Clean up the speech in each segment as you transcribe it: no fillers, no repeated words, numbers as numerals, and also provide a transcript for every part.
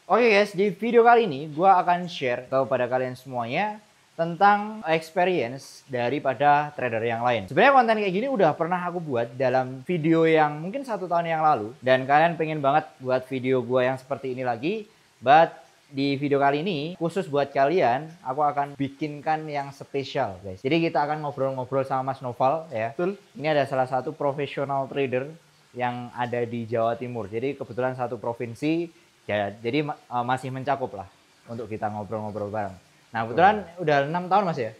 Oke guys, di video kali ini gue akan share kepada kalian semuanya tentang experience daripada trader yang lain. Sebenarnya konten kayak gini udah pernah aku buat dalam video yang mungkin 1 tahun yang lalu. Dan kalian pengen banget buat video gue yang seperti ini lagi. But di video kali ini khusus buat kalian, aku akan bikinkan yang spesial guys. Jadi kita akan ngobrol-ngobrol sama Mas Noval ya. Betul. Ini ada salah satu profesional trader yang ada di Jawa Timur. Jadi kebetulan satu provinsi. Ya, jadi masih mencakup lah untuk kita ngobrol-ngobrol bareng. Nah, kebetulan udah 6 tahun Mas ya?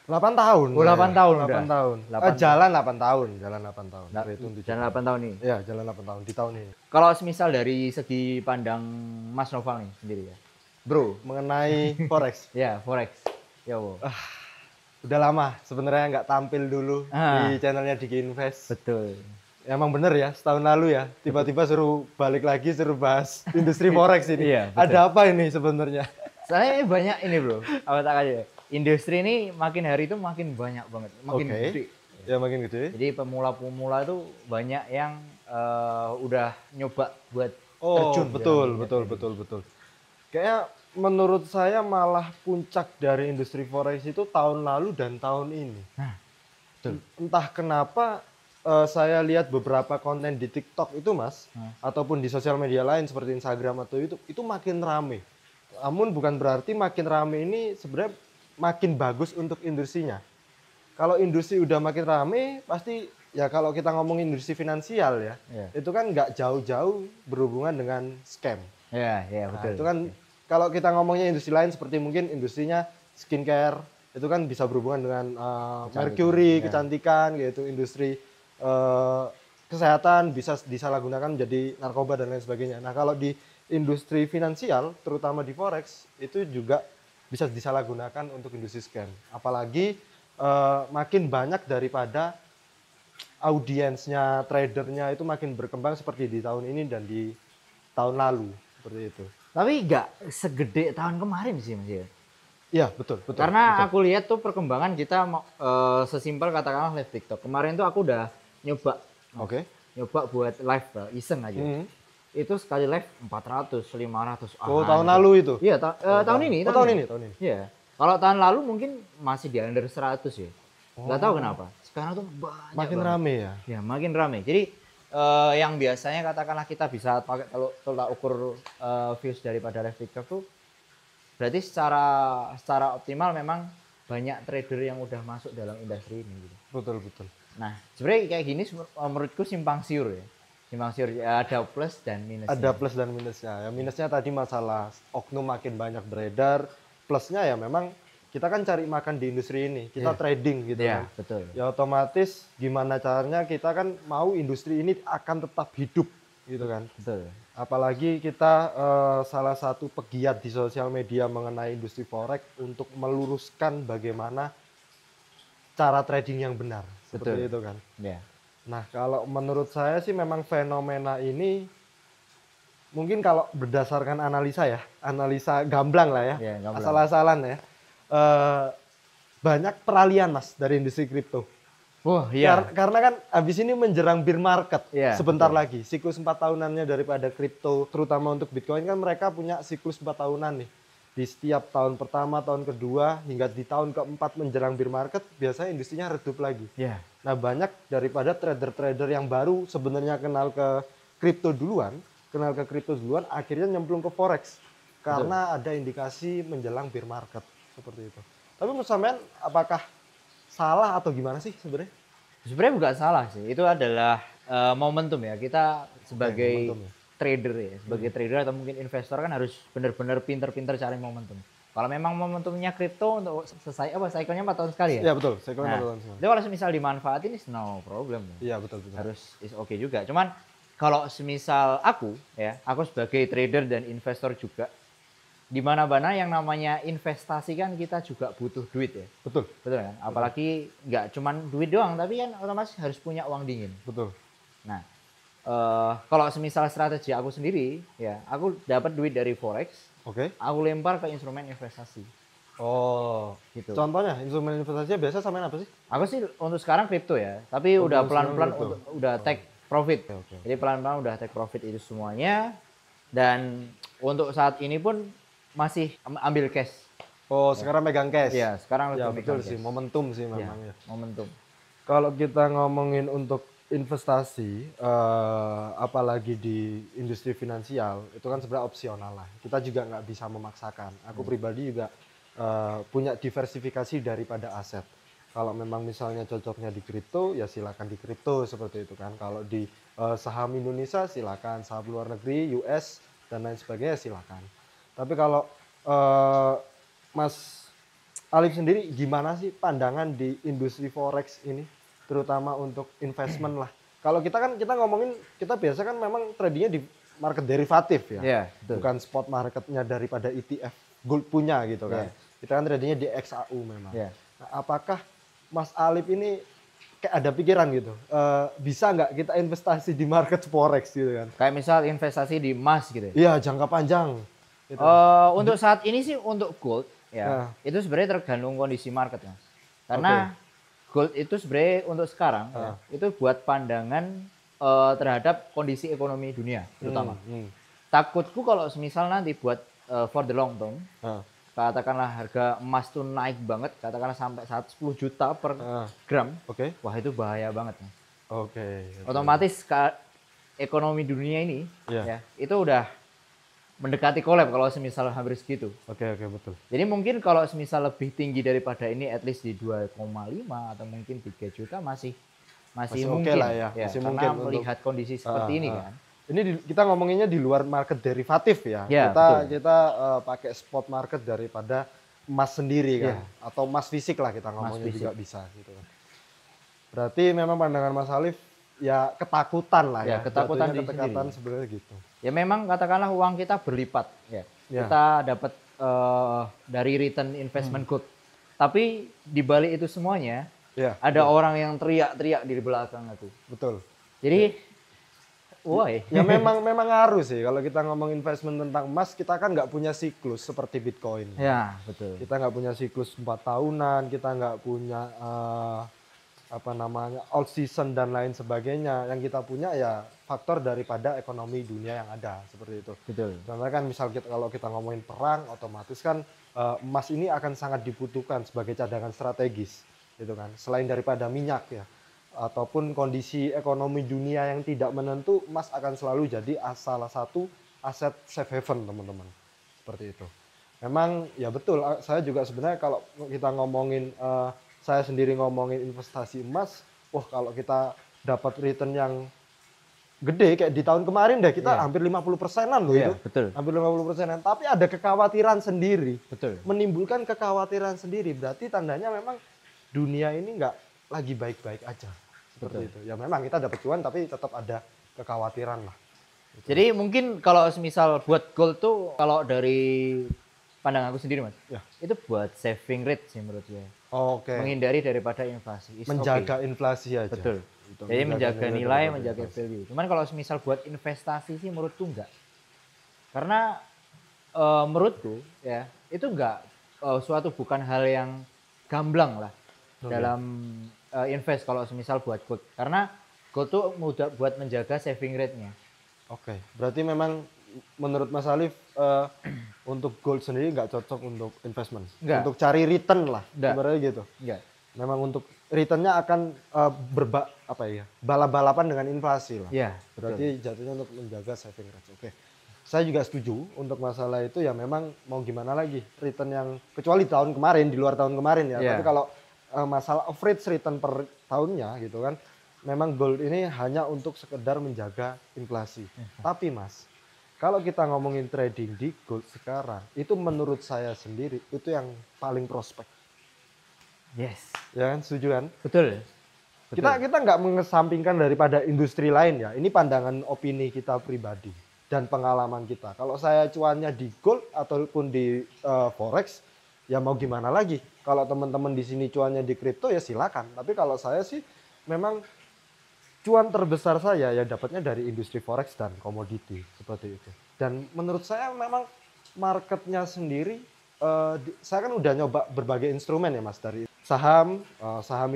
8 tahun. Oh, 8 tahun 8 udah. tahun. 8 jalan 8 tahun, jalan 8 tahun. Jalan 8 tahun nih. Iya, jalan 8 tahun di tahun ini. Kalau semisal dari segi pandang Mas Noval nih sendiri ya. Bro, Mengenai forex. ya, forex. Ya, wow. Udah lama sebenarnya nggak tampil dulu di channelnya Diki Invest. Betul. Emang bener ya, setahun lalu ya, tiba-tiba suruh balik lagi, suruh bahas industri forex ini. Iya, betul. Ada apa ini sebenarnya? Soalnya banyak ini bro, apa tak aja. Industri ini makin hari itu makin banyak banget, makin Oke. gede. Ya makin gede. Jadi pemula-pemula itu banyak yang udah nyoba buat Oh, terjun. betul. Kayaknya menurut saya malah puncak dari industri forex itu tahun lalu dan tahun ini. Nah, betul. Entah kenapa saya lihat beberapa konten di TikTok itu Mas, ataupun di sosial media lain seperti Instagram atau YouTube, itu makin rame. Namun bukan berarti makin rame ini sebenarnya makin bagus untuk industrinya. Kalau industri udah makin rame, pasti ya kalau kita ngomongin industri finansial ya, itu kan nggak jauh-jauh berhubungan dengan scam. Ya, Nah, betul. itu kan kalau kita ngomongnya industri lain seperti mungkin industrinya skincare, itu kan bisa berhubungan dengan mercury, kecantikan, gitu, industri kesehatan bisa disalahgunakan menjadi narkoba dan lain sebagainya. Nah, kalau di industri finansial, terutama di forex, itu juga bisa disalahgunakan untuk industri scam. Apalagi makin banyak daripada audiensnya, tradernya itu makin berkembang seperti di tahun ini dan di tahun lalu, seperti itu. Tapi nggak segede tahun kemarin sih Mas ya. Iya, betul. Karena aku lihat tuh perkembangan kita sesimpel katakanlah live TikTok. Kemarin tuh aku udah nyoba. Oke. Nyoba buat live iseng aja. Itu sekali live 400, 500. Oh, tahun lalu itu? Iya, tahun ini. Tahun ini. Iya. Kalau tahun lalu mungkin masih di under 100 ya. Nggak tahu kenapa. Sekarang tuh banyak makin banget. rame ya? Ya, makin rame. Jadi yang biasanya katakanlah kita bisa pakai kalau tolak ukur views daripada live TikTok tuh berarti secara optimal memang banyak trader yang udah masuk dalam industri ini gitu. Betul. Nah, sebenarnya kayak gini menurutku simpang siur ya. Simpang siur ya, ada plus dan minusnya. Ada plus dan minusnya. Ya, minusnya tadi masalah oknum makin banyak beredar. Plusnya ya memang kita kan cari makan di industri ini. Kita trading gitu kan. Betul. Ya otomatis gimana caranya kita kan mau industri ini akan tetap hidup gitu kan. Betul. Apalagi kita salah satu pegiat di sosial media mengenai industri forex untuk meluruskan bagaimana cara trading yang benar. Seperti itu kan. Ya. Nah, kalau menurut saya sih memang fenomena ini mungkin kalau berdasarkan analisa ya, analisa gamblang lah ya, asal-asalan ya, banyak peralihan Mas dari industri kripto. Wah, iya. Karena kan abis ini menjerang bear market sebentar betul. lagi. Siklus 4 tahunannya daripada kripto, terutama untuk Bitcoin kan mereka punya siklus 4 tahunan nih. Di setiap tahun pertama, tahun kedua, hingga di tahun keempat menjelang bear market, biasanya industrinya redup lagi. Iya. Nah, banyak daripada trader-trader yang baru sebenarnya kenal ke kripto duluan, akhirnya nyemplung ke forex. Karena ada indikasi menjelang bear market. Seperti itu. Tapi menurut sampean, apakah salah atau gimana sih sebenarnya? Sebenarnya bukan salah sih. Itu adalah momentum ya. Kita sebagai trader ya, sebagai trader atau mungkin investor kan harus benar-benar pinter-pinter cari momentum. Kalau memang momentumnya kripto untuk selesai cycle-nya 4 tahun sekali ya? Iya betul, cycle-nya 4 tahun sekali. Itu kalau misal dimanfaatin is no problem. Iya betul. Harus is oke juga. Cuman kalau semisal aku ya, aku sebagai trader dan investor juga, di mana-mana yang namanya investasi kan kita juga butuh duit ya. Betul kan? Apalagi nggak cuman duit doang, tapi kan otomatis harus punya uang dingin. Betul. Nah, kalau semisal strategi aku sendiri, ya aku dapat duit dari forex, aku lempar ke instrumen investasi. Oh, gitu. Contohnya instrumen investasinya biasa samain apa sih? Aku sih untuk sekarang kripto ya, tapi udah pelan-pelan udah take profit. Jadi pelan-pelan udah take profit itu semuanya. Dan untuk saat ini pun masih ambil cash. Oh, sekarang megang cash. Iya, sekarang Ya lebih betul megang sih, cash. momentum sih Iya, memang ya. momentum. Kalau kita ngomongin untuk investasi, apalagi di industri finansial, itu kan sebenarnya opsional lah. Kita juga nggak bisa memaksakan. Aku pribadi juga punya diversifikasi daripada aset. Kalau memang misalnya cocoknya di kripto, ya silakan di kripto seperti itu kan. Kalau di saham Indonesia silakan, saham luar negeri, US dan lain sebagainya silakan. Tapi kalau eh, Mas Alif sendiri gimana sih pandangan di industri forex ini, terutama untuk investment lah. Kalau kita ngomongin, kita biasa kan memang tradingnya di market derivatif ya, Iya, betul. bukan spot marketnya daripada ETF gold punya gitu kan. Iya. Kita kan tradingnya di XAU memang. Iya. Nah, apakah Mas Alif ini kayak ada pikiran gitu, bisa nggak kita investasi di market forex gitu kan? Kayak misal investasi di emas gitu ya. Iya, jangka panjang. Gitu. Untuk saat ini sih untuk gold ya, Nah. itu sebenarnya tergantung kondisi market Mas. Karena gold itu sebenarnya untuk sekarang ya, itu buat pandangan terhadap kondisi ekonomi dunia terutama. Takutku kalau semisal nanti buat for the long term, katakanlah harga emas tuh naik banget, katakanlah sampai 10 juta per gram, Oke. wah itu bahaya banget Mas. Oke. Otomatis ekonomi dunia ini Iya. ya, itu udah mendekati collab kalau semisal hampir segitu. Oke, betul. Jadi mungkin kalau semisal lebih tinggi daripada ini at least di 2,5 atau mungkin 3 juta masih Masih mungkin oke lah ya, masih karena mungkin untuk- melihat kondisi seperti ini kan. Ini kita ngomonginnya di luar market derivatif ya. Ya, Kita pakai spot market daripada emas sendiri kan, atau emas fisik lah kita ngomongnya juga bisa gitu kan. Berarti memang pandangan Mas Alif ya ketakutan lah Ya, ya. ketakutan Jatuhnya di ketekatan sendiri. sebenarnya gitu. Ya memang katakanlah uang kita berlipat ya. Ya. Kita dapat dari return investment gold. Tapi di balik itu semuanya Ya, ada orang yang teriak-teriak di belakang itu. betul. Jadi why? Ya memang ngaruh sih kalau kita ngomong investment tentang emas, kita kan nggak punya siklus seperti Bitcoin. Ya, betul. Kita nggak punya siklus 4 tahunan, kita nggak punya old season dan lain sebagainya. Yang kita punya ya faktor daripada ekonomi dunia yang ada seperti itu. Betul. Contohnya kan misal kalau kita ngomongin perang, otomatis kan emas ini akan sangat dibutuhkan sebagai cadangan strategis, gitu kan. Selain daripada minyak ya, ataupun kondisi ekonomi dunia yang tidak menentu, emas akan selalu jadi salah satu aset safe haven teman-teman. Seperti itu. Memang ya betul, saya juga sebenarnya kalau kita ngomongin, saya sendiri ngomongin investasi emas, wah kalau kita dapat return yang gede kayak di tahun kemarin deh, kita hampir 50%-an loh itu. Betul. Hampir 50%-an, tapi ada kekhawatiran sendiri. Betul. Menimbulkan kekhawatiran sendiri, berarti tandanya memang dunia ini nggak lagi baik-baik aja. Seperti itu. Ya memang kita dapat cuan tapi tetap ada kekhawatiran lah. Jadi mungkin kalau semisal buat gold tuh kalau dari pandangan aku sendiri Mas, itu buat saving rate sih menurut saya. Oke. Menghindari daripada inflasi. It's Menjaga okay. inflasi aja. Betul. Gitu. Jadi menjaga nilai, daripada menjaga inflasi. value. Cuman kalau semisal buat investasi sih menurutku enggak. Karena menurutku ya itu enggak suatu bukan hal yang gamblang lah dalam invest kalau semisal buat gold. Karena gold tuh mudah buat menjaga saving rate-nya. Oke. Berarti memang menurut Mas Alif untuk gold sendiri nggak cocok untuk investment. Nggak. Untuk cari return lah. Nggak. Sebenarnya gitu. Enggak. Memang untuk returnnya akan balap-balapan dengan inflasi lah. Iya. Berarti jatuhnya untuk menjaga saving rate. Oke. Saya juga setuju untuk masalah itu ya memang mau gimana lagi return yang kecuali tahun kemarin di luar tahun kemarin ya. Iya. Tapi kalau masalah average return per tahunnya gitu kan, memang gold ini hanya untuk sekedar menjaga inflasi. Tapi Mas, kalau kita ngomongin trading di gold sekarang, itu menurut saya sendiri itu yang paling prospek. Yes. Ya kan, setuju kan? Betul. Kita nggak mengesampingkan daripada industri lain ya. Ini pandangan opini kita pribadi dan pengalaman kita. Kalau saya cuannya di gold ataupun di forex, ya mau gimana lagi? Kalau teman-teman di sini cuannya di kripto ya silakan. Tapi kalau saya sih memang cuan terbesar saya ya dapatnya dari industri forex dan komoditi seperti itu. Dan menurut saya memang marketnya sendiri, saya kan udah nyoba berbagai instrumen ya Mas, dari saham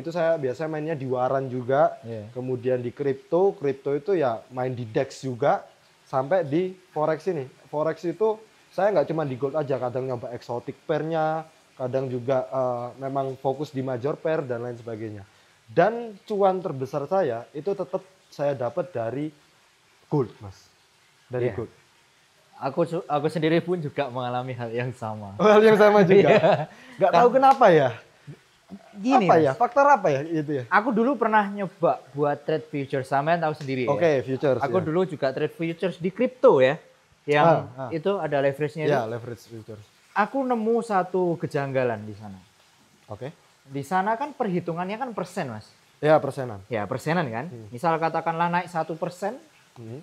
itu saya biasanya mainnya di waran juga, kemudian di kripto itu ya main di DEX juga, sampai di forex ini. Forex itu saya nggak cuma di gold aja, kadang nyoba exotic pair-nya, kadang juga memang fokus di major pair dan lain sebagainya. Dan cuan terbesar saya itu tetap saya dapat dari gold, Mas. Dari Iya. gold. Aku sendiri pun juga mengalami hal yang sama. Hal yang sama juga. Iya. Nggak tahu kenapa ya. Gini, Apa Mas. ya? Faktor apa ya itu ya? Aku dulu pernah nyoba buat trade futures, sampean tahu sendiri Oke, ya. futures. Aku ya. dulu juga trade futures di kripto ya. Yang Ah. itu ada leverage-nya Ya, itu. leverage futures. Aku nemu satu kejanggalan di sana. Oke. Di sana kan perhitungannya kan persen, Mas. Ya, persenan. Ya, persenan kan. Misal katakanlah naik 1%,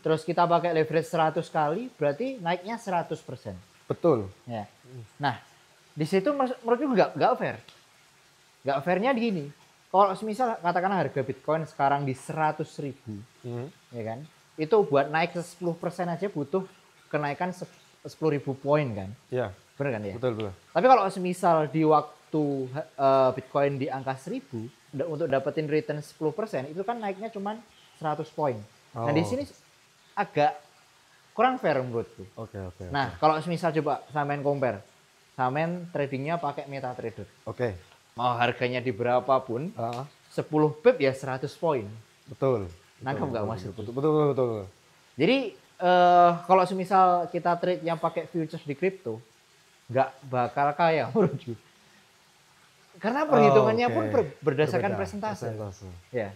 terus kita pakai leverage 100 kali, berarti naiknya 100%. Betul. Ya. Nah, di situ menurutku nggak fair. Nggak fairnya gini. Kalau misal katakanlah harga Bitcoin sekarang di 100.000, ya kan? Itu buat naik 10% aja butuh kenaikan 10.000 poin kan? Ya, Bener kan ya? betul, betul. Tapi kalau semisal di waktu Bitcoin di angka 1.000 untuk dapetin return 10%, itu kan naiknya cuma 100 poin. Nah, di Oh. sini agak kurang fair menurutku. Oke, oke. Nah, kalau semisal coba sampean compare, sampean tradingnya pakai MetaTrader. Oke. Mau harganya di berapapun, Ah, 10 pip ya 100 poin. betul. Nangkep nggak Mas? Betul, betul, betul, betul. Jadi kalau semisal kita trade yang pakai futures di kripto, nggak bakal kaya menurutku. Karena perhitungannya Oke. pun berdasarkan Berbeda, persentase. persentase. Ya,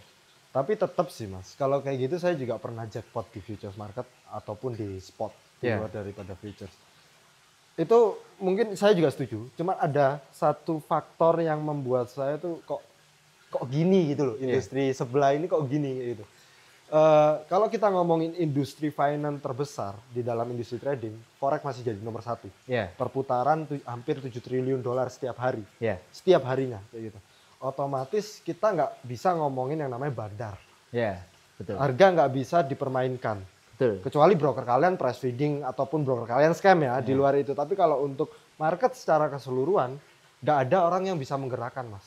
Tapi tetap sih, Mas. Kalau kayak gitu saya juga pernah jackpot di futures market ataupun di spot di Ya. luar daripada futures. Itu mungkin saya juga setuju. Cuma ada satu faktor yang membuat saya tuh kok gini gitu loh. Industri sebelah ini kok gini gitu. Kalau kita ngomongin industri finance terbesar di dalam industri trading, forex masih jadi nomor satu. ya, Perputaran hampir 7 triliun dolar setiap hari. ya, Setiap harinya kayak gitu. Otomatis kita nggak bisa ngomongin yang namanya bandar. ya, betul, Harga nggak bisa dipermainkan. betul. Kecuali broker kalian price feeding ataupun broker kalian scam ya di luar itu. Tapi kalau untuk market secara keseluruhan, nggak ada orang yang bisa menggerakkan, Mas.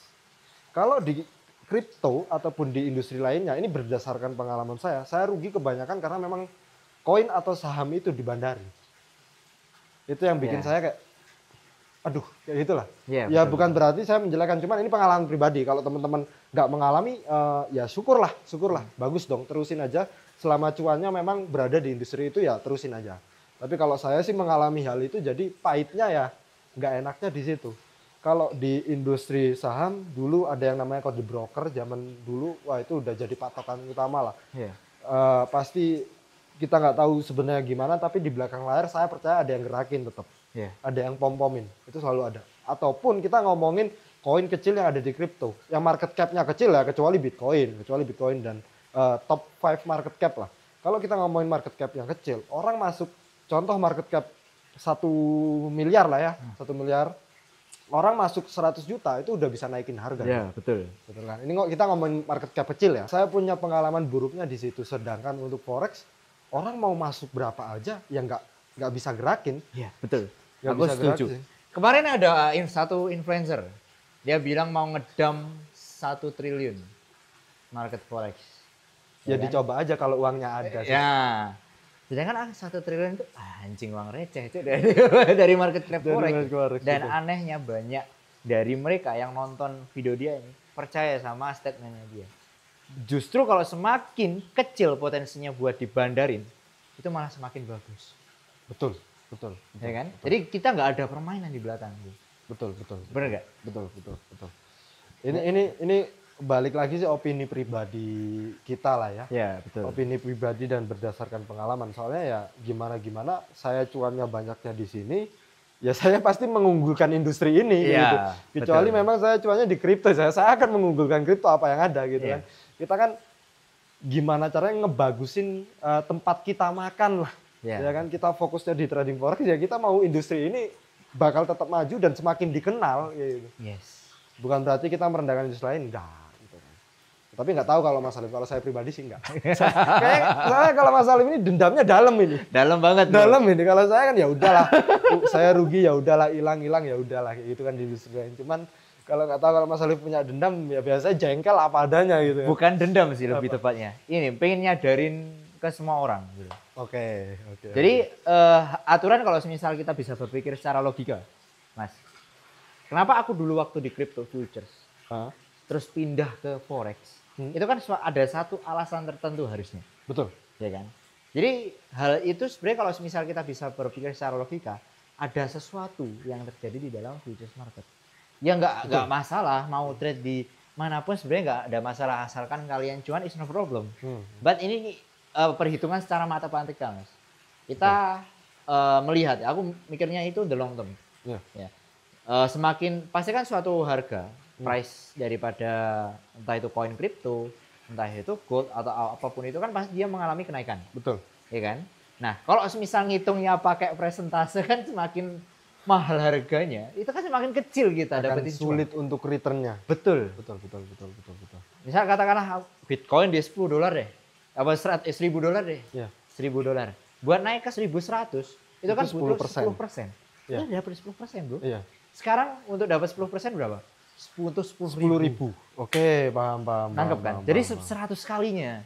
Kalau di kripto ataupun di industri lainnya, ini berdasarkan pengalaman saya rugi kebanyakan karena memang koin atau saham itu dibandari. Itu yang bikin Ya. saya kayak, aduh, kayak gitulah. Ya, Ya betul, bukan berarti saya menjelekkan, cuman ini pengalaman pribadi. Kalau teman-teman nggak mengalami, ya syukurlah. Bagus dong, terusin aja. Selama cuannya memang berada di industri itu ya terusin aja. Tapi kalau saya sih mengalami hal itu, jadi pahitnya ya nggak enaknya di situ. Kalau di industri saham, dulu ada yang namanya kode broker, zaman dulu, wah itu udah jadi patokan utama lah. Ya, Pasti kita nggak tahu sebenarnya gimana, tapi di belakang layar saya percaya ada yang gerakin tetap. ya, Ada yang pom-pomin, itu selalu ada. Ataupun kita ngomongin koin kecil yang ada di kripto, yang market cap-nya kecil ya, kecuali Bitcoin dan top 5 market cap lah. Kalau kita ngomongin market cap yang kecil, orang masuk, contoh market cap 1 miliar lah ya, 1 miliar, orang masuk 100 juta itu udah bisa naikin harga. ya, betul. Betul kan? Ini kita ngomongin market cap kecil ya. Saya punya pengalaman buruknya di situ. Sedangkan untuk forex, orang mau masuk berapa aja yang nggak bisa gerakin. Ya, betul. Nggak Aku bisa setuju. gerak sih. Kemarin ada satu influencer, dia bilang mau ngedam 1 triliun market forex. Ya kan? dicoba aja kalau uangnya ada. sih. Ya. Sedangkan 1 triliun itu anjing uang receh itu dari dari market cap Dari forex. market forex, Dan betul. anehnya banyak dari mereka yang nonton video dia ini percaya sama statementnya dia. Justru kalau semakin kecil potensinya buat dibandarin, itu malah semakin bagus. Betul, betul. Ya kan? Jadi kita nggak ada permainan di belakang. Betul. Bener nggak? Betul. Ini balik lagi sih opini pribadi kita lah ya. Ya, betul. Opini pribadi dan berdasarkan pengalaman. Soalnya ya gimana saya cuannya banyaknya di sini, ya saya pasti mengunggulkan industri ini Iya, gitu. Kecuali betul. memang saya cuannya di kripto, saya akan mengunggulkan kripto apa yang ada gitu Iya. kan. Kita kan gimana caranya ngebagusin tempat kita makan lah. Iya. Ya kan kita fokusnya di trading forex, ya kita mau industri ini bakal tetap maju dan semakin dikenal gitu. Yes. Bukan berarti kita merendahkan industri lain, enggak. Gitu kan. Tapi nggak tahu kalau Mas Salim, kalau saya pribadi sih enggak. Saya kalau Mas Salim ini dendamnya dalam ini. Dalam banget. Bro. Dalam ini. Kalau saya kan ya udahlah, saya rugi ya udahlah, hilang ya udahlah, kayak gitu kan di industri lain. Cuman kalau nggak tahu kalau Mas Salim punya dendam, ya biasanya jengkel apa adanya gitu. Kan. Bukan dendam sih lebih tepatnya. Ini pengen nyadarin ke semua orang gitu. Oke. Jadi aturan kalau misal kita bisa berpikir secara logika, Mas. Kenapa aku dulu waktu di crypto futures Hah? terus pindah ke forex? Itu kan ada satu alasan tertentu harusnya, Betul. ya kan? Jadi hal itu sebenarnya kalau misal kita bisa berpikir secara logika, ada sesuatu yang terjadi di dalam futures market. Ya nggak masalah mau trade di manapun sebenarnya nggak ada masalah asalkan kalian cuan is no problem. But ini perhitungan secara matematika, Mas. Kita melihat, aku mikirnya itu the long term. Ya. Ya. Semakin pasti kan suatu harga price daripada entah itu koin kripto, entah itu gold atau apapun itu kan pasti dia mengalami kenaikan. Betul. Ya kan? Nah, kalau misal ngitungnya pakai presentase kan semakin mahal harganya, itu kan semakin kecil kita Akan dapetin sulit untuk returnnya. Betul. Betul. Misal katakanlah Bitcoin di $10 deh. Apa $1,000 deh. Ya. $1.000. Buat naik ke 1.100 itu kan butuh 10%. Ya. Itu dapat 10%, Bro. Iya. Sekarang untuk dapat 10% berapa? Untuk 10.000. Oke, paham. Nangkep kan? paham, Jadi paham. 100 kalinya.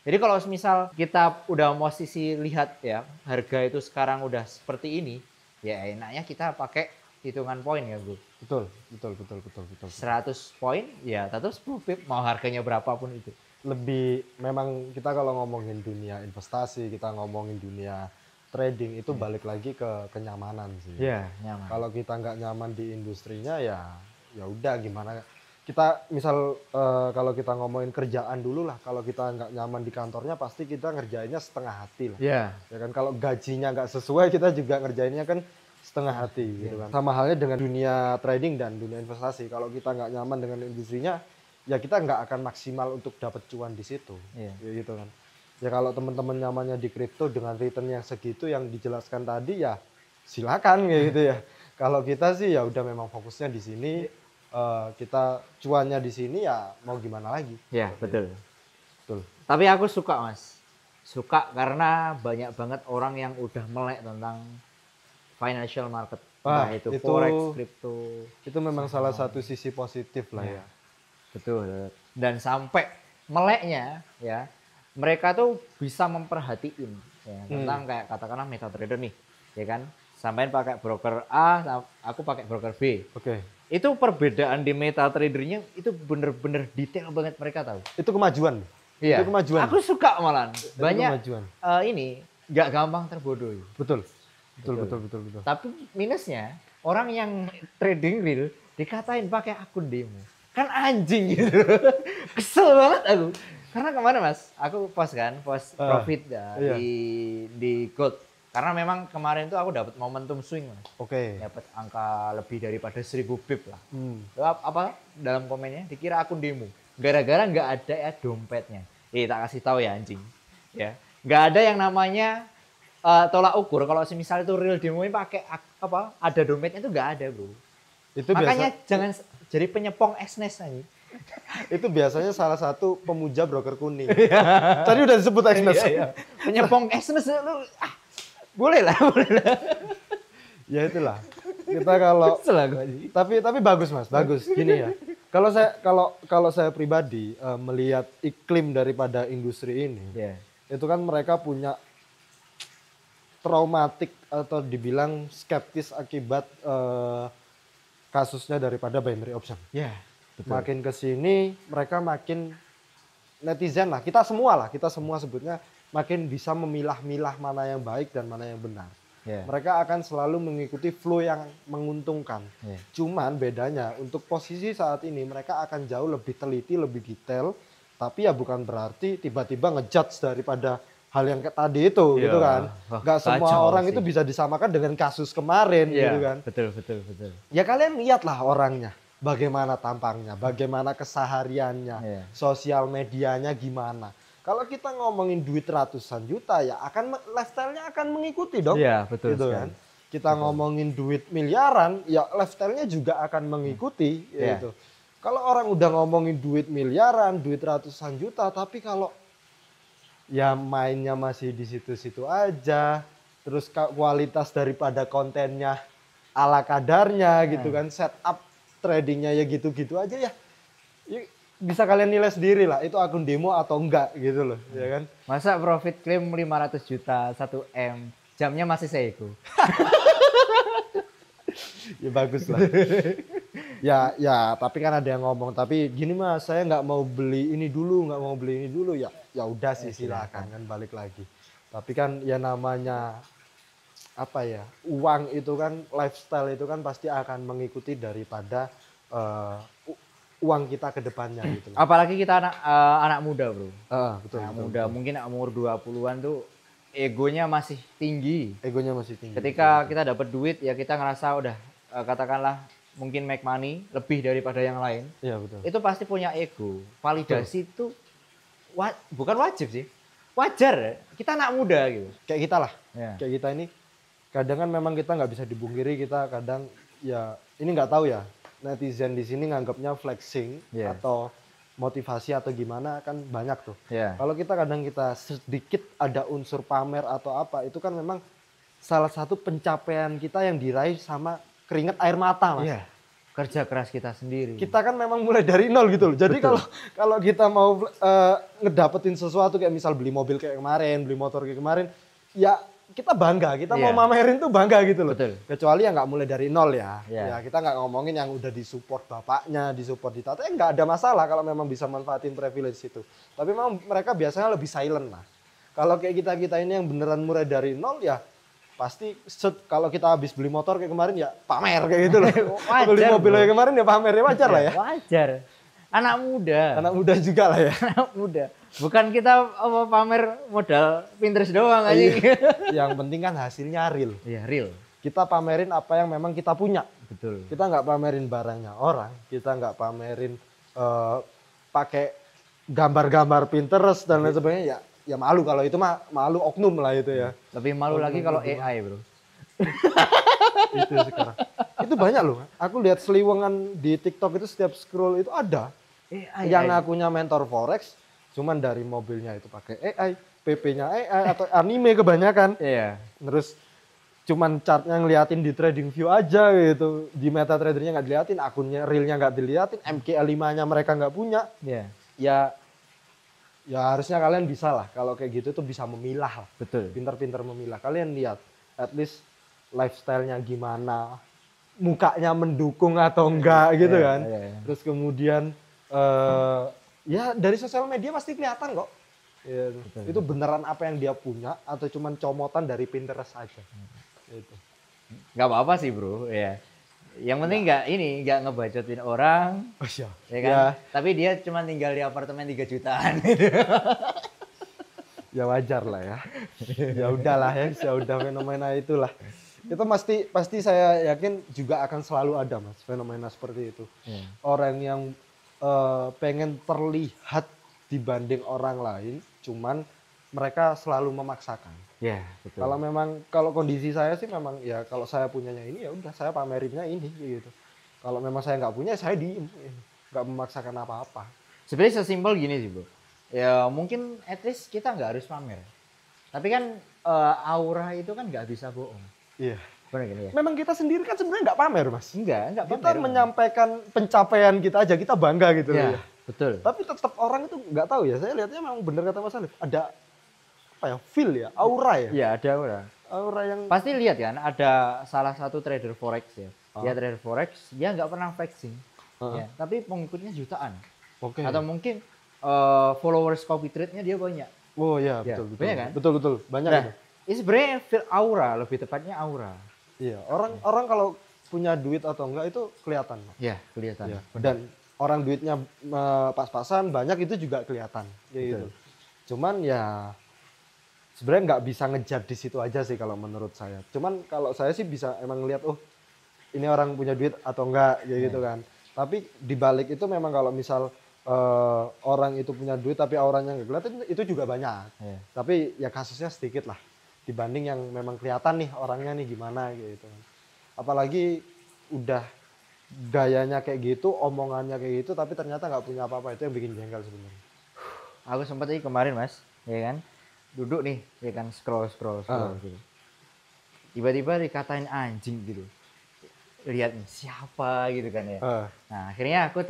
Jadi kalau misal kita udah posisi lihat ya, harga itu sekarang udah seperti ini, ya enaknya kita pakai hitungan poin ya, Bro. Betul. 100 poin ya tetap 10 pip mau harganya berapapun itu. Lebih memang kita kalau ngomongin dunia investasi, kita ngomongin dunia trading itu balik lagi ke kenyamanan sih. Iya, nyaman. Kalau kita nggak nyaman di industrinya ya udah gimana. Kita misal kalau kita ngomongin kerjaan dulu lah, kalau kita nggak nyaman di kantornya pasti kita ngerjainnya setengah hati lah. Iya. Ya kan kalau gajinya nggak sesuai kita juga ngerjainnya kan setengah hati gitu kan. Sama halnya dengan dunia trading dan dunia investasi. Kalau kita nggak nyaman dengan industrinya, ya kita nggak akan maksimal untuk dapat cuan di situ. Iya. Ya gitu kan. Ya kalau teman-teman nyamannya di kripto dengan return yang segitu yang dijelaskan tadi ya silakan kayak gitu ya. Kalau kita sih ya udah memang fokusnya di sini, kita cuannya di sini ya mau gimana lagi. Iya, betul. Betul. Tapi aku suka, Mas. Suka karena banyak banget orang yang udah melek tentang financial market. Wah, Entah itu itu- forex, kripto. Itu memang salah satu sisi positif lah ya. Betul. Dan sampai meleknya ya, mereka tuh bisa memperhatiin ya, tentang kayak katakanlah MetaTrader nih, ya kan? Sampein pakai broker A, aku pakai broker B. Oke. Itu perbedaan di MetaTrader-nya itu bener-bener detail banget mereka tahu. Itu kemajuan. Iya. Itu kemajuan. Aku suka malah. Banyak kemajuan. ini nggak gampang terbodohi. Betul. Betul. Betul. Tapi minusnya orang yang trading real dikatain pakai akun demo. Kan anjing gitu. Kesel banget aku. Karena kemarin Mas, aku post profit iya. di gold. Karena memang kemarin tuh aku dapat momentum swing Mas. Oke. Dapat angka lebih daripada 1000 pip lah. Apa dalam komennya dikira akun demo. Gara-gara nggak ada ya dompetnya. Tak kasih tahu ya anjing. Ya. Nggak ada yang namanya tolak ukur kalau semisal itu real demo ini pakai apa? Ada dompetnya itu nggak ada, Bro. Itu Makanya biasa, jangan jadi penyepong Exness aja. itu biasanya salah satu pemuja broker kuning. Tadi udah disebut Exness. Iya. Penyepong Exness lu boleh lah. Ya itulah. Kita kalau Kesel aku aja. tapi bagus Mas, bagus. Gini ya. Kalau saya pribadi melihat iklim daripada industri ini, Iya. itu kan mereka punya traumatik atau dibilang skeptis akibat kasusnya daripada binary option. Iya. Makin ke sini mereka makin netizen lah, kita semua sebutnya makin bisa memilah-milah mana yang baik dan mana yang benar. Iya. Mereka akan selalu mengikuti flow yang menguntungkan. Iya. Cuman bedanya untuk posisi saat ini mereka akan jauh lebih teliti, lebih detail, tapi ya bukan berarti tiba-tiba ngejudge daripada hal yang kayak tadi itu Iya. gitu kan. Wah, Nggak semua kacau orang sih. itu bisa disamakan dengan kasus kemarin gitu kan. Betul. Ya kalian lihatlah orangnya, bagaimana tampangnya, bagaimana kesehariannya, Iya. sosial medianya gimana. Kalau kita ngomongin duit ratusan juta ya akan lifestyle-nya akan mengikuti dong. Iya, betul Gitu sekali. kan. Kita ngomongin duit miliaran ya lifestyle-nya juga akan mengikuti Iya. gitu. Kalau orang udah ngomongin duit miliaran, duit ratusan juta, tapi kalau ya mainnya masih di situ-situ aja, terus kualitas daripada kontennya ala kadarnya gitu kan, setup tradingnya ya gitu-gitu aja ya bisa kalian nilai sendiri lah itu akun demo atau enggak gitu loh, ya kan? Masa profit claim 500 juta, 1 M, jamnya masih Seiko. Ya bagus lah. Ya, tapi kan ada yang ngomong, tapi gini Mas, saya nggak mau beli ini dulu, nggak mau beli ini dulu, ya udah sih silakan kan balik lagi. Tapi kan ya namanya apa ya, uang itu kan, lifestyle itu kan pasti akan mengikuti daripada uang kita ke depannya gitu. Apalagi kita anak muda, Bro. Betul. Anak muda, mungkin umur 20-an tuh egonya masih tinggi. Egonya masih tinggi. Ketika kita dapat duit ya kita ngerasa udah katakanlah mungkin make money lebih daripada yang lain. Iya, betul. Itu pasti punya ego. Validasi itu bukan wajib sih. Wajar. Kita anak muda gitu. Kayak kita lah. Ya. Kayak kita ini kadang kan memang kita nggak bisa dibungkiri, kita kadang ya ini nggak tahu ya. Netizen di sini nganggapnya flexing atau motivasi atau gimana kan banyak tuh. Kalau kita kadang kita sedikit ada unsur pamer atau apa, itu kan memang salah satu pencapaian kita yang diraih sama keringat air mata, Mas. Kerja keras kita sendiri. Kita kan memang mulai dari nol gitu loh. Jadi kalau kita mau ngedapetin sesuatu kayak misal beli mobil kayak kemarin, beli motor kayak kemarin, ya kita bangga, kita mau mamerin tuh bangga gitu loh. Betul. Kecuali ya nggak mulai dari nol ya. Ya kita nggak ngomongin yang udah disupport bapaknya, disupport ditata, nggak ada masalah kalau memang bisa manfaatin privilege itu. Tapi memang mereka biasanya lebih silent lah. Kalau kayak kita ini yang beneran mulai dari nol ya pasti kalau kita habis beli motor kayak kemarin ya pamer kayak gitu loh. Beli mobil kayak kemarin ya pamer, ya wajar lah ya. Wajar. Anak muda. Anak muda juga lah ya. Anak muda. Bukan kita pamer modal Pinterest doang aja. Yang penting kan hasilnya real. Iya, real. Kita pamerin apa yang memang kita punya. Betul. Kita nggak pamerin barangnya orang. Kita nggak pamerin pakai gambar-gambar Pinterest dan lain sebagainya. Ya malu kalau itu mah, malu oknum lah itu ya. Lebih malu lagi kalau AI, Bro. Itu sekarang. Itu banyak loh. Aku lihat seliwengan di TikTok itu setiap scroll itu ada. AI. Yang ngakunya mentor forex, cuman dari mobilnya itu pakai AI, PP-nya AI atau anime kebanyakan. Iya. Terus cuman chartnya ngeliatin di trading view aja gitu. Di MetaTrader-nya nggak diliatin, akunnya realnya nggak diliatin, MKL5-nya mereka nggak punya. Iya. Ya harusnya kalian bisa lah. Kalau kayak gitu tuh bisa memilah lah. Betul. Pintar-pintar memilah. Kalian lihat, at least lifestyle-nya gimana, mukanya mendukung atau enggak gitu kan. Terus kemudian ya dari sosial media pasti kelihatan kok. Ya, itu beneran apa yang dia punya atau cuman comotan dari Pinterest aja. Itu. Gak apa-apa sih, Bro. Ya. Yang penting nggak ngebacotin orang. Oh, iya. Ya kan? Tapi dia cuma tinggal di apartemen 3 jutaan gitu. Ya wajar lah ya. Ya udahlah ya, ya udah fenomena itulah. Itu pasti saya yakin juga akan selalu ada, Mas, fenomena seperti itu. Orang yang pengen terlihat dibanding orang lain, cuman mereka selalu memaksakan. Betul. Kalau kondisi saya sih memang ya kalau saya punyanya ini ya udah saya pamerinnya ini gitu. Kalau memang saya nggak punya saya diem, nggak memaksakan apa-apa. Sebenarnya sesimpel gini sih, Bro. Ya mungkin at least kita nggak harus pamer. Tapi kan aura itu kan nggak bisa bohong. Iya. Benar gini ya. Memang kita sendiri kan sebenarnya nggak pamer, Mas. Enggak pamer. Kita menyampaikan pencapaian kita aja, kita bangga gitu loh ya. Betul. Tapi tetap orang itu nggak tahu ya. Saya lihatnya memang bener kata Mas Alif. Ada apa ya? Feel ya, aura ya. Iya, ada aura. Aura yang pasti lihat kan ada salah satu trader forex ya. Dia trader forex, dia nggak pernah flexing. Ya, tapi pengikutnya jutaan. Atau mungkin followers copy trade-nya dia banyak. Oh iya, betul. Banyak kan? Betul, banyak itu. Ini sebenarnya feel aura, lebih tepatnya aura. Iya, orang kalau punya duit atau enggak itu kelihatan. Iya, kelihatan. Ya. Dan orang duitnya pas-pasan banyak itu juga kelihatan gitu. Cuman ya sebenarnya nggak bisa ngejar di situ aja sih kalau menurut saya. Cuman kalau saya sih bisa emang ngelihat ini orang punya duit atau enggak gitu kan. Tapi di balik itu memang kalau misal orang itu punya duit tapi auranya nggak kelihatan itu juga banyak. Tapi ya kasusnya sedikit lah dibanding yang memang kelihatan nih orangnya nih gimana gitu. Apalagi udah gayanya kayak gitu, omongannya kayak gitu tapi ternyata nggak punya apa-apa, itu yang bikin jengkel sebenarnya. Aku sempat aja kemarin, Mas, ya kan? Duduk nih, ya kan scroll gitu. Tiba-tiba dikatain anjing gitu. Lihat nih siapa gitu kan ya. Nah, akhirnya aku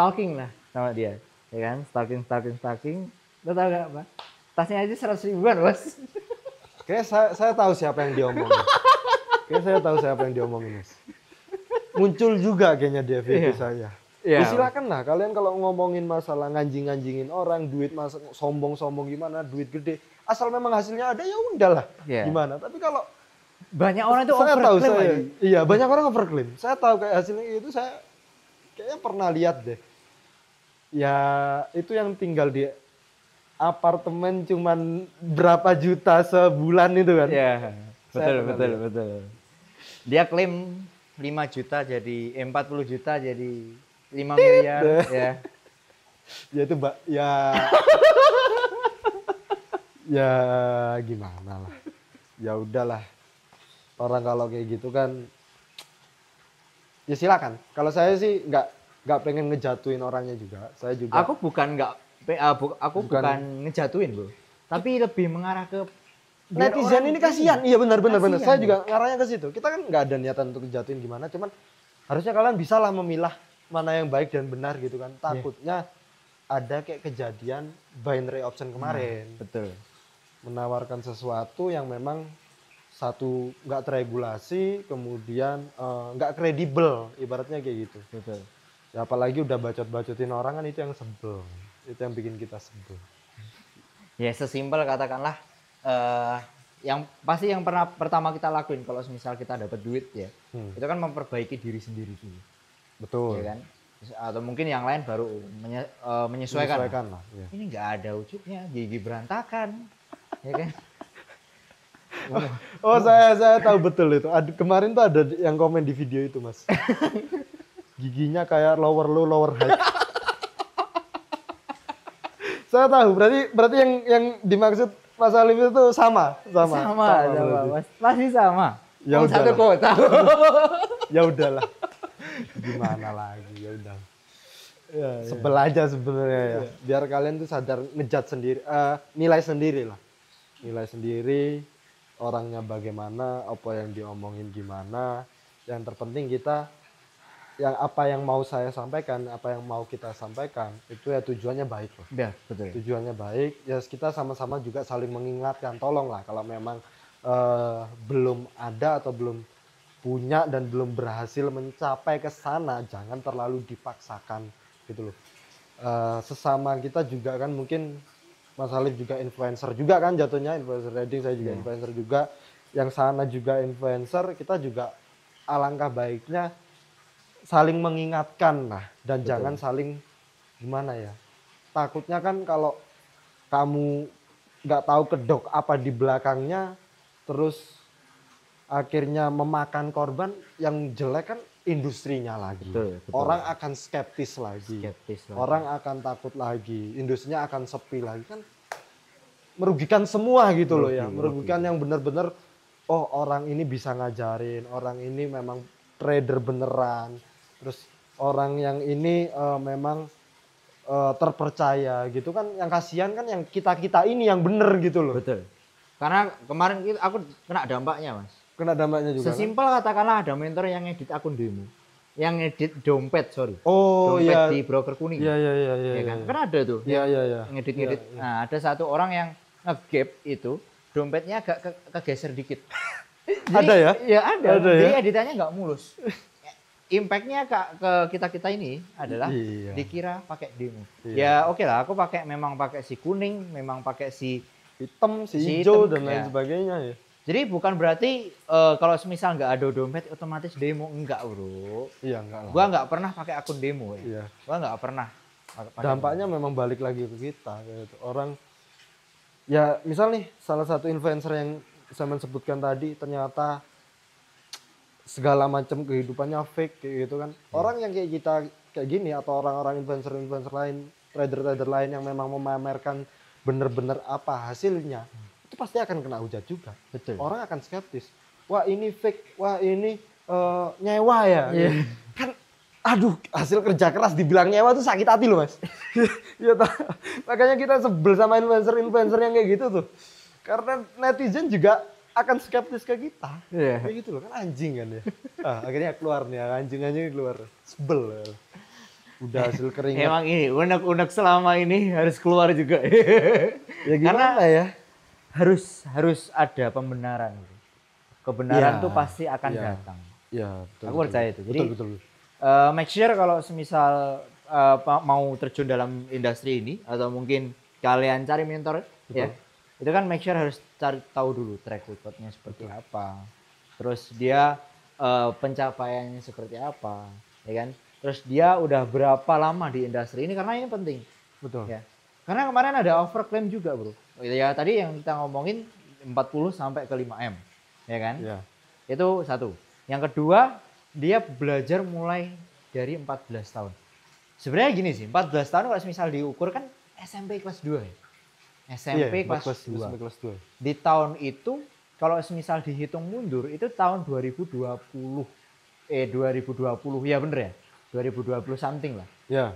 stalking lah sama dia, ya kan? Stalking. Lo tau gak apa? Tasnya aja 100 ribuan, Bos. Kayak saya tahu siapa yang diomongin. Kayak saya tahu siapa yang diomongin, Mas. Muncul juga kayaknya dia video saya. Iya. Ya silakan lah kalian kalau ngomongin masalah nganjing-nganjingin orang, duit sombong-sombong gimana, duit gede. Asal memang hasilnya ada ya udahlah. Iya. Gimana? Tapi kalau Banyak orang itu saya tahu overclaim aja. iya banyak orang overclaim. Saya tahu kayak hasilnya itu saya kayaknya pernah lihat deh. Ya itu yang tinggal di apartemen cuman berapa juta sebulan itu kan. Iya. Saya Betul. Dia klaim 5 juta jadi 40 juta jadi 5 miliar ya. Ya itu ya ya gimana lah. Ya udahlah. Orang kalau kayak gitu kan ya silakan. Kalau saya sih nggak pengen ngejatuhin orangnya juga. Saya juga Aku bukan bukan ngejatuhin, Bro. Tapi lebih mengarah ke biar netizen orang ini kasihan. Iya benar. Kasihan, Saya ya. juga ngarahnya ke situ. Kita kan nggak ada niatan untuk ngejatuhin gimana, cuman harusnya kalian bisa lah memilah mana yang baik dan benar gitu kan. Takutnya ada kayak kejadian binary option kemarin. Betul. Menawarkan sesuatu yang memang satu nggak teregulasi, kemudian nggak kredibel, ibaratnya kayak gitu. Betul. Ya, apalagi udah bacot-bacotin orang kan itu yang sebel, itu yang bikin kita sebel. Ya sesimpel katakanlah yang pasti yang pertama kita lakuin kalau misal kita dapat duit ya, itu kan memperbaiki diri sendiri dulu. Betul. Ya kan? Atau mungkin yang lain baru menyesuaikan. Lah. Ya. Ini nggak ada wujudnya, gigi berantakan, ya kan? Oh saya tahu betul itu. Kemarin tuh ada yang komen di video itu mas. Giginya kayak lower low lower high. Saya tahu. Berarti yang dimaksud Mas Alif itu sama. Mas. Masih sama. Ya Satu kota. Ya udahlah. Gimana lagi ya udah. Ya, sebel aja sebenarnya ya. Biar kalian tuh sadar ngejat sendiri, nilai sendiri lah. Nilai sendiri. Orangnya bagaimana, apa yang diomongin gimana. Yang terpenting kita, apa yang mau saya sampaikan, apa yang mau kita sampaikan, itu ya tujuannya baik loh. Ya, betul. Tujuannya baik, ya kita sama-sama juga saling mengingatkan. Tolonglah kalau memang belum ada atau belum punya dan belum berhasil mencapai ke sana, jangan terlalu dipaksakan gitu loh. Sesama kita juga kan mungkin Mas Halif juga influencer juga kan jatuhnya, influencer trading, saya juga influencer juga, yang sana juga influencer, kita juga alangkah baiknya saling mengingatkan lah, dan jangan saling gimana ya, takutnya kan kalau kamu nggak tahu kedok apa di belakangnya, terus akhirnya memakan korban, yang jelek kan industrinya lagi. Betul. Orang akan skeptis lagi. Orang akan takut lagi, industrinya akan sepi lagi, kan merugikan semua gitu loh ya. Merugikan yang benar-benar, oh orang ini bisa ngajarin, orang ini memang trader beneran, terus orang yang ini memang terpercaya gitu kan. Yang kasihan kan yang kita ini yang bener gitu loh. Betul. Karena kemarin aku kena dampaknya mas. Kena dampaknya juga. Sesimpel kan? Katakanlah ada mentor yang ngedit akun demo, yang ngedit dompet, Oh dompet iya. di broker kuning. Iya. Ya kan? Kan ada tuh. Iya. Ngedit. Iya. Nah ada satu orang yang ngegap itu, dompetnya agak kegeser dikit. Jadi, ada ya? Ya ada. Ada Jadi ya? editannya nggak mulus. Impactnya ke kita ini adalah Iya. dikira pakai demo. Iya. Ya oke lah, aku memang pakai si kuning, memang pakai si Hitam, si si hijau hitam, dan lain ya. sebagainya ya. Jadi bukan berarti kalau semisal nggak ada dompet otomatis demo, enggak bro. Iya enggak lah. Gua nggak pernah pakai akun demo ya. Iya. Gua nggak pernah. Dampaknya memang balik lagi ke kita gitu. Orang ya misal nih salah satu influencer yang saya sebutkan tadi ternyata segala macam kehidupannya fake kayak gitu kan. Orang yang kayak kita kayak gini atau orang-orang influencer lain, trader lain yang memang memamerkan bener-bener apa hasilnya, itu pasti akan kena hujat juga. Betul. Orang akan skeptis. Wah ini fake, wah ini nyewa ya. Iya. Kan aduh, hasil kerja keras dibilang nyewa tuh sakit hati loh mas. Iya makanya kita sebel sama influencer yang kayak gitu tuh. Karena netizen juga akan skeptis ke kita. Iya. Kayak gitu loh, kan anjing kan ya. Akhirnya keluar nih, anjing keluar. Sebel. udah hasil keringat. Emang ini unek-unek selama ini harus keluar juga. Ya gimana ya? Harus ada pembenaran. Kebenaran Iya, tuh pasti akan iya. datang. Ya, betul. Aku percaya itu. Jadi betul. make sure kalau semisal mau terjun dalam industri ini atau mungkin kalian cari mentor ya, itu kan make sure harus cari tahu dulu track recordnya seperti apa, terus dia pencapaiannya seperti apa, ya kan, terus dia udah berapa lama di industri ini, karena ini penting. Betul. Ya, karena kemarin ada overclaim juga bro, ya tadi yang kita ngomongin 40 sampai ke 5M, ya kan, Ya. itu satu. Yang kedua, dia belajar mulai dari 14 tahun. Sebenarnya gini sih, 14 tahun kalau misal diukur kan SMP kelas 2 ya. SMP kelas 2. SMP kelas 2. Di tahun itu kalau misal dihitung mundur itu tahun 2020. 2020 ya bener ya? 2020 something lah. Ya.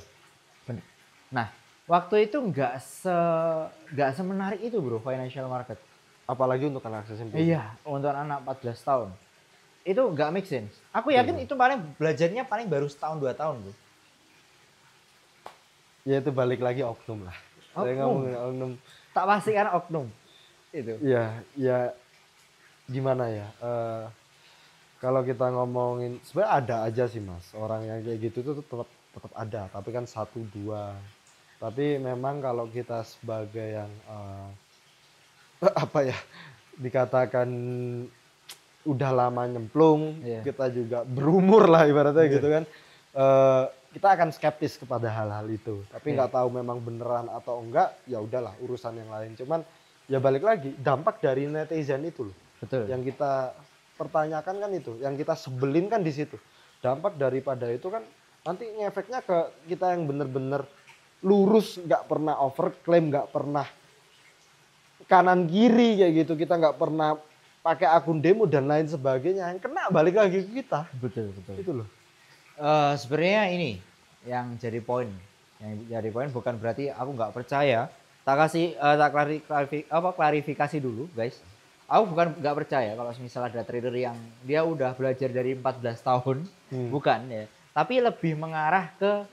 Bener. Nah, waktu itu nggak semenarik itu bro financial market. Apalagi untuk anak SMP. Iya, untuk anak 14 tahun. Itu nggak make sense. Aku yakin itu paling belajarnya paling baru setahun 2 tahun bro. Ya itu balik lagi oknum lah. Saya ngomongin oknum. Tak pasti kan oknum. Itu. Ya gimana ya? Kalau kita ngomongin sebenarnya ada aja sih mas orang yang kayak gitu tuh tetap ada. Tapi kan 1-2. Tapi memang kalau kita sebagai yang apa ya dikatakan udah lama nyemplung, kita juga berumur lah ibaratnya gitu kan. Kita akan skeptis kepada hal-hal itu, tapi nggak tahu memang beneran atau enggak, ya udahlah urusan yang lain. Cuman ya balik lagi dampak dari netizen itu loh. Betul. Yang kita pertanyakan kan itu, yang kita sebelin kan di situ. Dampak daripada itu kan nanti ngefeknya ke kita yang bener-bener lurus, nggak pernah overclaim, nggak pernah kanan kiri kayak gitu, kita nggak pernah pakai akun demo dan lain sebagainya, yang kena balik lagi ke kita. Betul. Itu loh. Sebenarnya ini yang jadi poin. Yang jadi poin bukan berarti aku nggak percaya. Tak kasih klarifikasi dulu, guys. Aku bukan nggak percaya kalau misalnya ada trader yang dia udah belajar dari 14 tahun, bukan ya. Tapi lebih mengarah ke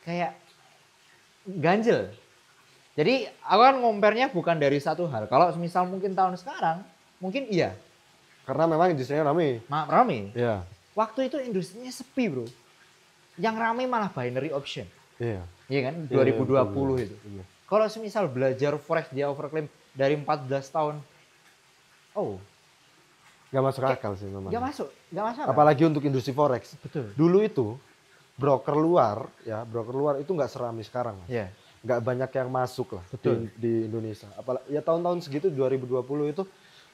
kayak ganjel. Jadi aku kan ngompernya bukan dari satu hal. Kalau misal mungkin tahun sekarang, mungkin iya. Karena memang industrinya rame. Rame. Iya. Waktu itu industrinya sepi bro. Yang rame malah binary option. Iya. Iya kan? 2020 itu. Iya. Kalau semisal belajar forex dia overclaim dari 14 tahun. Oh. Gak masuk akal sih memang. Gak masuk akal. Apalagi untuk industri forex. Betul. Dulu itu broker luar itu nggak serami sekarang. Iya. Nggak banyak yang masuk lah. Betul. Di Indonesia. Apalagi ya tahun-tahun segitu 2020 itu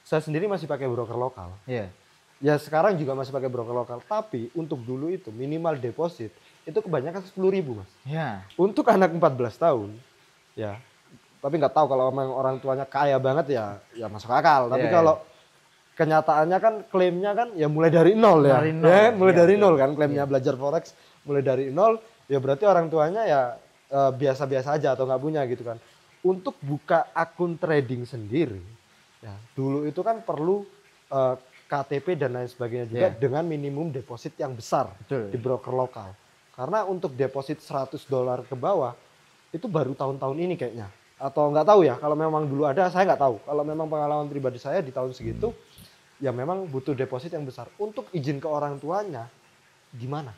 saya sendiri masih pakai broker lokal. Iya. Ya sekarang juga masih pakai broker lokal, tapi untuk dulu itu minimal deposit itu kebanyakan 10.000 mas. Ya. Untuk anak 14 tahun, ya. Tapi nggak tahu kalau memang orang tuanya kaya banget ya masuk akal. Tapi kalau kenyataannya kan klaimnya kan ya mulai dari nol ya. Mulai dari nol kan klaimnya belajar forex mulai dari nol. Ya berarti orang tuanya ya biasa-biasa aja atau nggak punya gitu kan. Untuk buka akun trading sendiri, ya dulu itu kan perlu KTP dan lain sebagainya juga dengan minimum deposit yang besar di broker lokal. Karena untuk deposit $100 ke bawah itu baru tahun-tahun ini kayaknya. Atau nggak tahu ya, kalau memang dulu ada saya nggak tahu. Kalau memang pengalaman pribadi saya di tahun segitu, ya memang butuh deposit yang besar. Untuk izin ke orang tuanya, gimana?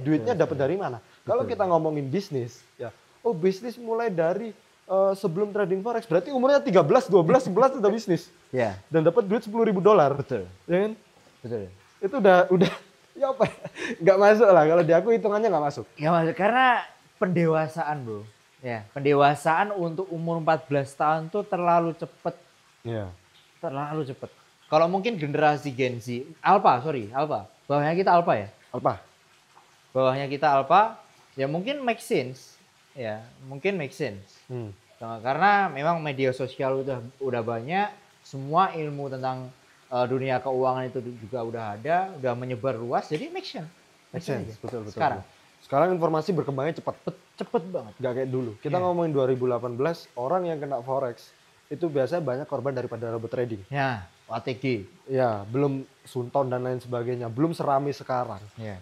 Duitnya dapat dari mana? Kalau kita ngomongin bisnis, ya, bisnis mulai dari sebelum trading forex berarti umurnya 13, 12, 11 udah bisnis. Iya. Dan dapat duit $10.000. Betul. Ya kan? Betul. Itu udah ya apa? Nggak masuk lah kalau di aku hitungannya nggak masuk. Nggak masuk karena pendewasaan, bro. Ya, pendewasaan untuk umur 14 tahun tuh terlalu cepet. Iya. Terlalu cepet. Kalau mungkin generasi Gen Z, Alpha. Bawahnya kita Alpha ya? Bawahnya kita Alpha, ya mungkin make sense. Ya, mungkin make sense. Karena memang media sosial udah banyak, semua ilmu tentang dunia keuangan itu juga udah ada, udah menyebar luas, jadi make sense. Betul. Sekarang Informasi berkembangnya cepet banget. Gak kayak dulu. Kita ngomongin 2018, orang yang kena forex itu biasanya banyak korban daripada robot trading. Ya, OTG. Ya, belum Sunton dan lain sebagainya, belum serami sekarang. Ya.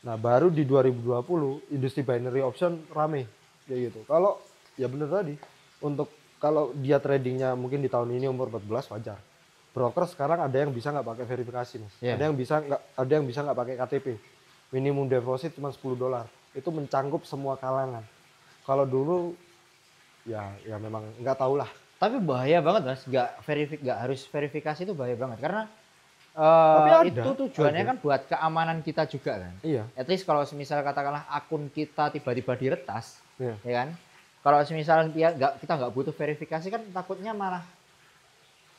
Nah, baru di 2020 industri binary option rame kayak gitu. Kalau ya bener tadi, untuk kalau dia tradingnya mungkin di tahun ini umur 14 wajar. Broker sekarang ada yang bisa nggak pakai verifikasi, Mas. Yeah. Ada yang bisa nggak pakai KTP. Minimum deposit cuma $10. Itu mencangkup semua kalangan. Kalau dulu ya memang nggak tahu lah. Tapi bahaya banget Mas, nggak harus verifikasi itu bahaya banget karena Tapi ada, itu tujuannya kan buat keamanan kita juga kan. Iya. At least kalau semisal katakanlah akun kita tiba-tiba diretas, Iya. ya kan? Kalau semisal kita nggak butuh verifikasi kan takutnya malah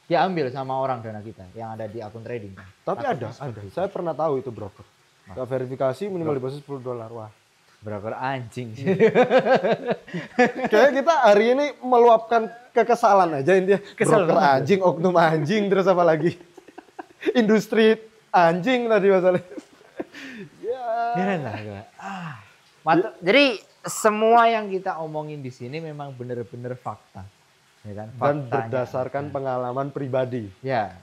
diambil sama orang dana kita yang ada di akun trading. Kan? Tapi ada. Saya pernah tahu itu broker. Nggak verifikasi minimal deposit $10. Wah. Broker anjing. Kayaknya kita hari ini meluapkan kekesalan aja intinya. Kesel Broker banget. anjing, oknum anjing, terus apa lagi? Industri anjing tadi masalahnya. Keren lah, gua. Jadi semua yang kita omongin di sini memang benar-benar fakta, ya kan? Dan Faktanya. berdasarkan pengalaman pribadi. Ya.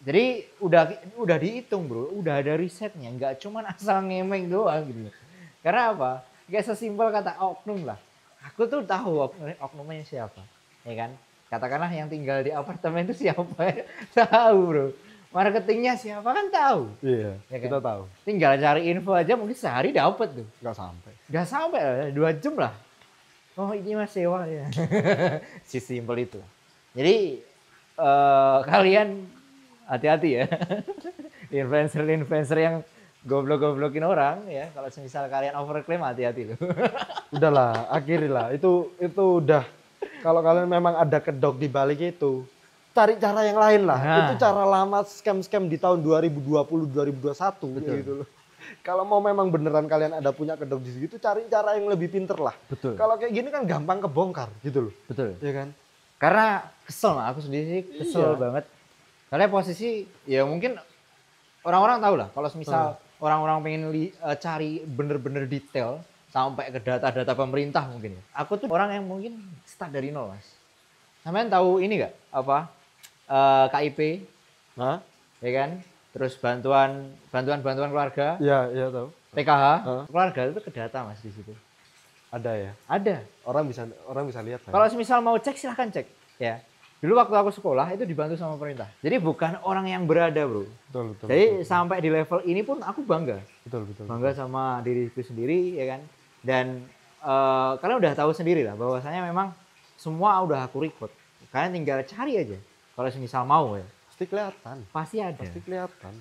Jadi udah dihitung bro, udah ada risetnya, nggak cuman asal ngemeng doang gitu. Karena apa? Kayak sesimpel kata oknum lah. Aku tuh tahu oknumnya siapa, ya kan? Katakanlah yang tinggal di apartemen itu siapa, tahu bro. Marketingnya siapa kan tahu. Iya, Ya kan? kita tahu. Tinggal cari info aja mungkin sehari dapat tuh. Nggak sampai. Gak sampai lah, 2 jam lah. Oh ini mas sewa ya. Si simpel itu. Jadi kalian hati-hati ya. Influencer yang goblok-goblokin orang ya. Kalau misal kalian overclaim hati-hati loh. Udahlah, akhirilah. Itu udah. Kalau kalian memang ada kedok di balik itu, cari cara yang lain lah. Nah. Itu cara lama scam-scam di tahun 2020, 2021 gitu loh. Kalau mau memang beneran kalian ada punya kedok di situ, cari cara yang lebih pinter lah. Betul. Kalau kayak gini kan gampang kebongkar gitu loh. Betul. Iya kan? Karena kesel lah, aku sendiri sih kesel Iya. banget. Karena posisi ya mungkin orang-orang tahu lah kalau misal orang-orang pengen cari bener-bener detail sampai ke data-data pemerintah mungkin ya. Aku tuh orang yang mungkin start dari nol mas. Sampean tahu ini nggak apa KIP, Hah? ya kan? Terus bantuan keluarga, Iya tahu. PKH, keluarga itu ke data mas di situ. Ada ya. Ada. Orang bisa lihat. Kalau misal mau cek silahkan cek ya. Dulu waktu aku sekolah itu dibantu sama pemerintah. Jadi bukan orang yang berada bro. Betul. Jadi sampai di level ini pun aku bangga. Betul. Bangga sama diriku sendiri ya kan. Dan kalian udah tahu sendiri lah bahwasanya memang semua udah aku record. Kalian tinggal cari aja. Kalau misal mau ya. Pasti kelihatan. Pasti ada. Pasti kelihatan.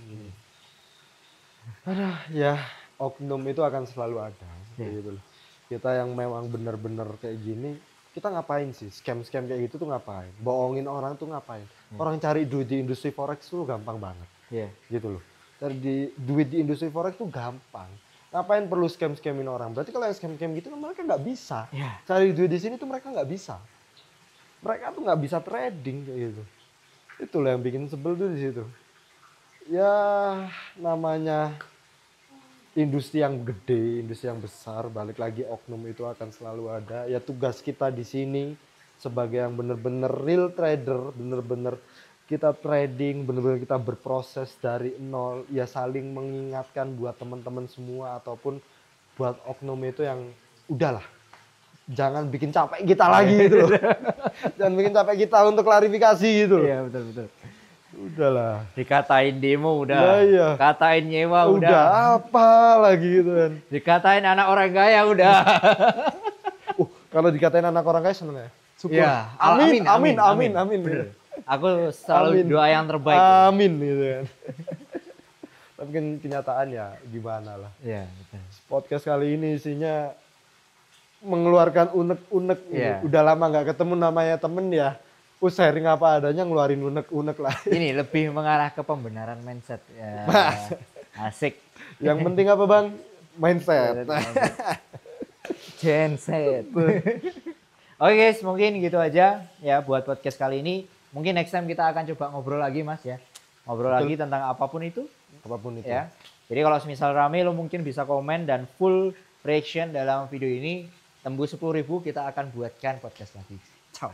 Aduh, ya oknum itu akan selalu ada. Gitu loh. Kita yang memang benar-benar kayak gini, kita ngapain sih? Scam-scam kayak gitu tuh ngapain? Bohongin orang tuh ngapain? Orang cari duit di industri forex tuh gampang banget. Iya. Gitu loh. Cari duit di industri forex tuh gampang. Ngapain perlu scam-scamin orang? Berarti kalau yang scam-scam gitu mereka nggak bisa. Iya. Cari duit di sini tuh mereka nggak bisa. Mereka tuh nggak bisa trading kayak gitu. Itulah yang bikin sebel tuh di situ. Ya namanya industri yang gede, industri yang besar, balik lagi oknum itu akan selalu ada. Ya tugas kita di sini sebagai yang bener-bener real trader, bener-bener kita trading, bener-bener kita berproses dari nol, ya saling mengingatkan buat teman-teman semua ataupun buat oknum itu yang udahlah. Jangan bikin capek kita lagi gitu loh. Jangan bikin capek kita untuk klarifikasi gitu loh. Iya betul. Udahlah. Dikatain demo udah. Ya, iya. Katain nyewa udah. Udah apa lagi gitu kan. Dikatain anak orang kaya udah. Kalau dikatain anak orang kaya seneng ya? Syukur. Ya, Amin. Bener. Aku selalu Amin. doa yang terbaik. Amin gitu kan. Tapi kan kenyataan ya gimana lah. Iya, betul. Podcast kali ini isinya mengeluarkan unek-unek. Iya. Udah lama nggak ketemu namanya temen ya. Sharing apa adanya ngeluarin unek-unek lah. Ini lebih mengarah ke pembenaran mindset. Ya. Asik. Yang penting apa bang? Mindset. Genset. Oke guys, mungkin gitu aja ya buat podcast kali ini. Mungkin next time kita akan coba ngobrol lagi mas ya. Ngobrol lagi tentang apapun itu. Apapun itu. Ya. Jadi kalau misal rame lo mungkin bisa komen dan full reaction dalam video ini. Tembus 10.000 kita akan buatkan podcast lagi. Ciao.